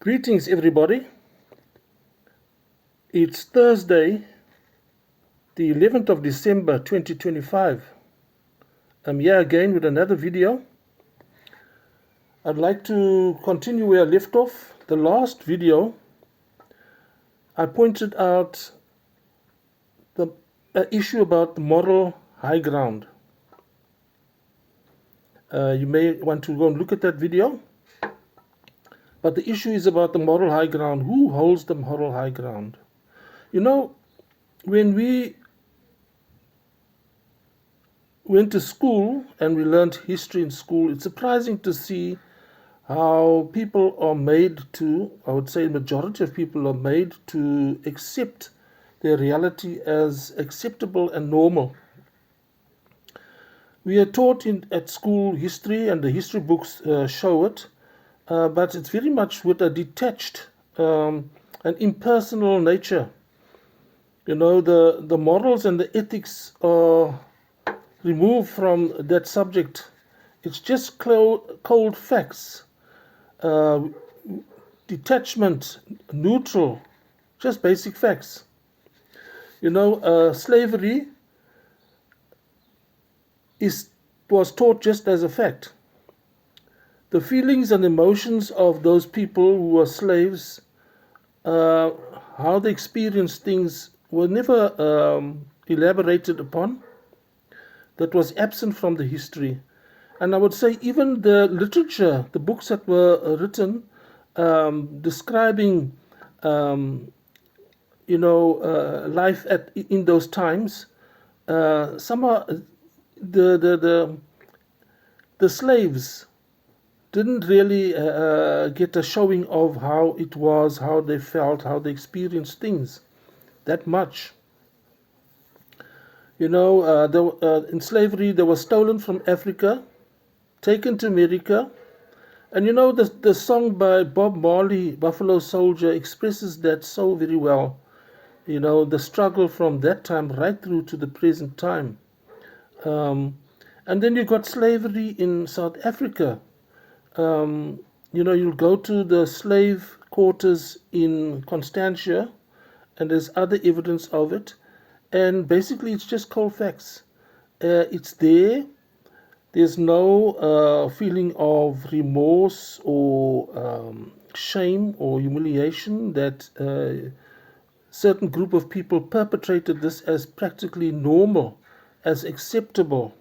Greetings, everybody. It's Thursday, the 11th of December 2025. I'm here again with another video. I'd like to continue where I left off. The last video, I pointed out the issue about the moral high ground. You may want to go and look at that video. But the issue is about the moral high ground. Who holds the moral high ground? You know, when we went to school and we learned history in school, it's surprising to see how people are made to, I would say the majority of people are made to accept their reality as acceptable and normal. We are taught at school history, and the history books show it, but it's very much with a detached and impersonal nature. You know, the morals and the ethics are removed from that subject. It's just cold facts, detachment, neutral, just basic facts. You know, slavery was taught just as a fact. The feelings and emotions of those people who were slaves, how they experienced things, were never elaborated upon. That was absent from the history. And I would say even the literature, the books that were written describing, life in those times, some are the slaves didn't really get a showing of how it was, how they felt, how they experienced things, that much. You know, in slavery, they were stolen from Africa, taken to America. And you know, the song by Bob Marley, Buffalo Soldier, expresses that so very well. You know, the struggle from that time right through to the present time. And then you got slavery in South Africa. You know, you'll go to the slave quarters in Constantia, and there's other evidence of it. And basically, it's just cold facts. It's there. There's no feeling of remorse or shame or humiliation that certain group of people perpetrated this as practically normal, as acceptable.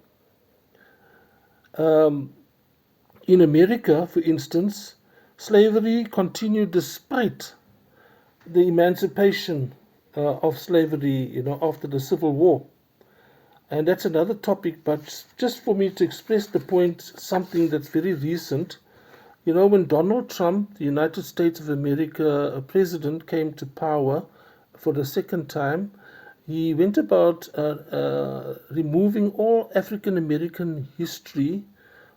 In America, for instance, slavery continued despite the emancipation of slavery, you know, after the Civil War. And that's another topic, but just for me to express the point, something that's very recent. You know, when Donald Trump, the United States of America president, came to power for the second time, he went about removing all African American history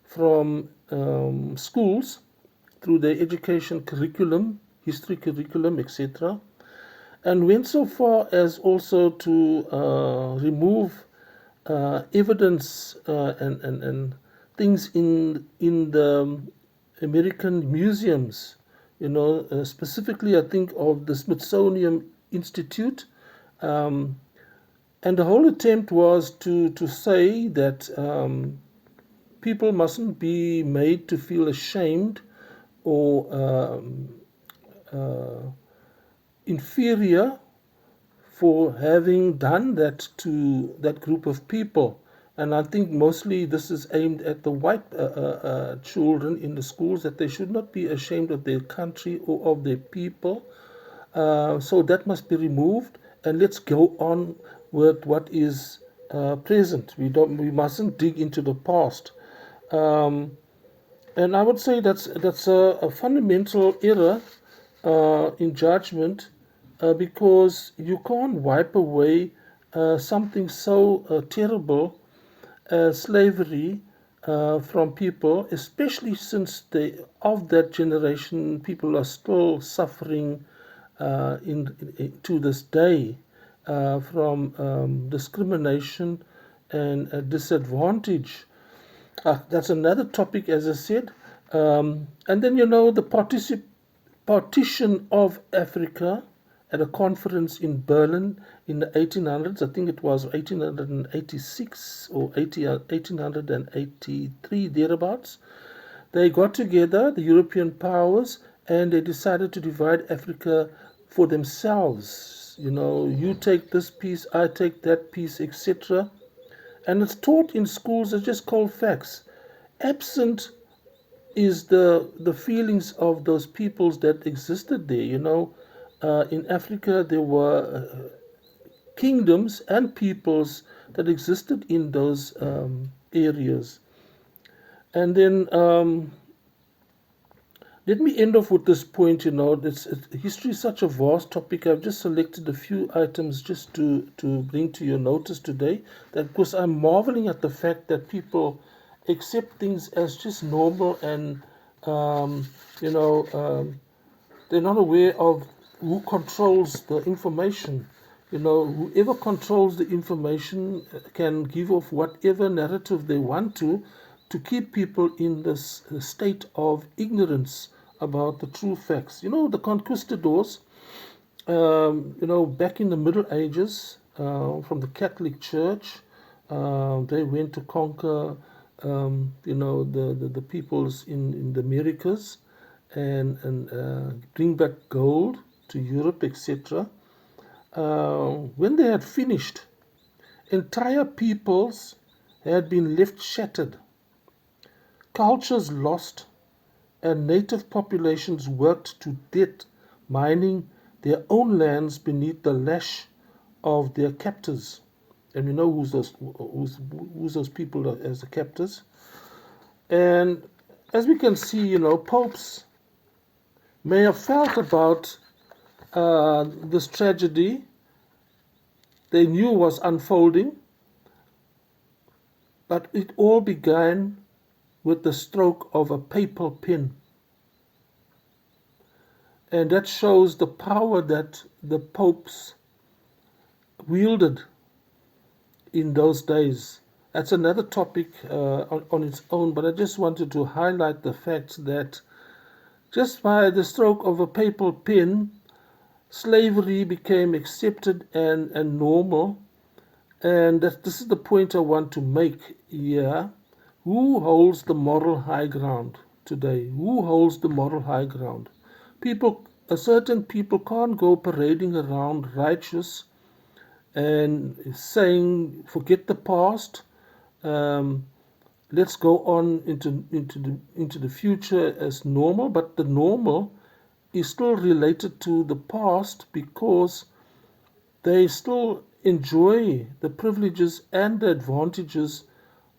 from schools through their education curriculum, history curriculum, etc., and went so far as also to remove evidence and things in the American museums. You know, specifically I think of the Smithsonian Institute, and the whole attempt was to say that people mustn't be made to feel ashamed or inferior for having done that to that group of people. And I think mostly this is aimed at the white children in the schools, that they should not be ashamed of their country or of their people. So that must be removed, and let's go on with what is present. We mustn't dig into the past. And I would say that's a fundamental error in judgment, because you can't wipe away something so terrible as slavery from people, especially since of that generation, people are still suffering to this day from discrimination and disadvantage. That's another topic, as I said. And then, you know, the partition of Africa at a conference in Berlin in the 1800s. I think it was 1886 or 1883, thereabouts. They got together, the European powers, and they decided to divide Africa for themselves. You know, you take this piece, I take that piece, etc. And it's taught in schools as just cold facts. Absent is the feelings of those peoples that existed there. You know, in Africa there were kingdoms and peoples that existed in those areas. And then let me end off with this point. You know, history is such a vast topic. I've just selected a few items just to bring to your notice today. That because I'm marveling at the fact that people accept things as just normal, and um, you know, they're not aware of who controls the information. You know, whoever controls the information can give off whatever narrative they want to keep people in this state of ignorance about the true facts. You know, the conquistadors, you know, back in the Middle Ages, from the Catholic Church, they went to conquer, you know, the peoples in the Americas, and bring back gold to Europe, etc. When they had finished, entire peoples had been left shattered, cultures lost, and native populations worked to death, mining their own lands beneath the lash of their captors. And we know who's those people as the captors. And as we can see, you know, popes may have felt about this tragedy they knew was unfolding, but it all began with the stroke of a papal pen. And that shows the power that the popes wielded in those days. That's another topic on its own, but I just wanted to highlight the fact that just by the stroke of a papal pen, slavery became accepted and normal. And this is the point I want to make here. Who holds the moral high ground today? Who holds the moral high ground? Certain people can't go parading around righteous and saying, forget the past, let's go on into the future as normal. But the normal is still related to the past, because they still enjoy the privileges and the advantages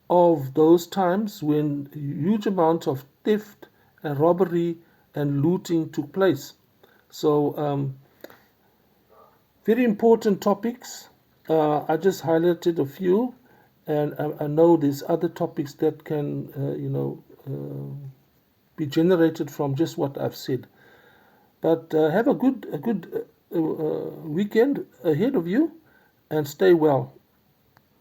of those times when huge amounts of theft and robbery and looting took place. So very important topics. I just highlighted a few, and I know there's other topics that can, you know, be generated from just what I've said. But have a good weekend ahead of you, and stay well.